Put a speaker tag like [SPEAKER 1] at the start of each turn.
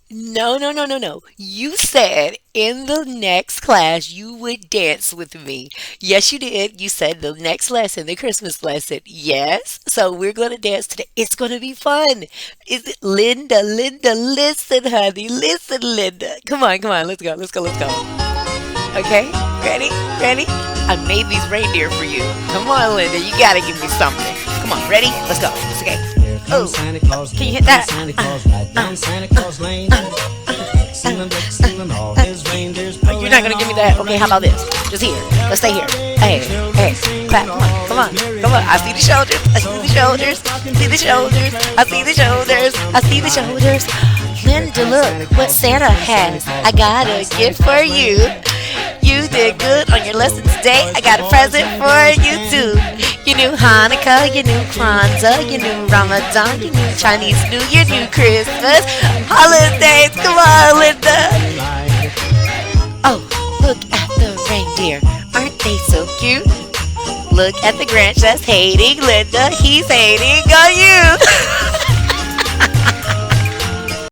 [SPEAKER 1] No, no, no, no, no. You said in the next class you would dance with me. Yes, you did. You said the next lesson, the Christmas lesson. Yes. So we're going to dance today. It's going to be fun. Is it Linda? Linda, listen, honey. Listen, Linda. Come on, come on. Let's go. Let's go. Let's go. Okay? Ready? Ready? I made these reindeer for you. Come on, Linda. You got to give me something. Come on. Ready? Let's go. It's okay.
[SPEAKER 2] Here
[SPEAKER 1] Oh,
[SPEAKER 2] comes Santa Claus,
[SPEAKER 1] can you
[SPEAKER 2] here
[SPEAKER 1] hit
[SPEAKER 2] comes
[SPEAKER 1] that?
[SPEAKER 2] Santa Claus, right down Santa Claus Lane. Stealing all his reindeers,
[SPEAKER 1] You're not gonna give me that. Okay, how about this? Just here. Let's stay here. Hey, hey, clap. Come on, come on, come on. I see the shoulders. I see the shoulders. See the shoulders. I see the shoulders. I see the shoulders. Linda, look what Santa has. I got a gift for you. You did good on your lesson today. I got a present for you too. You knew Hanukkah, you knew Kwanzaa, you knew Ramadan, you knew Chinese New Year, you knew Christmas, holidays. Come on, Linda. Oh, look at the reindeer. Aren't they so cute? Look at the Grinch that's hating Linda. He's hating on you.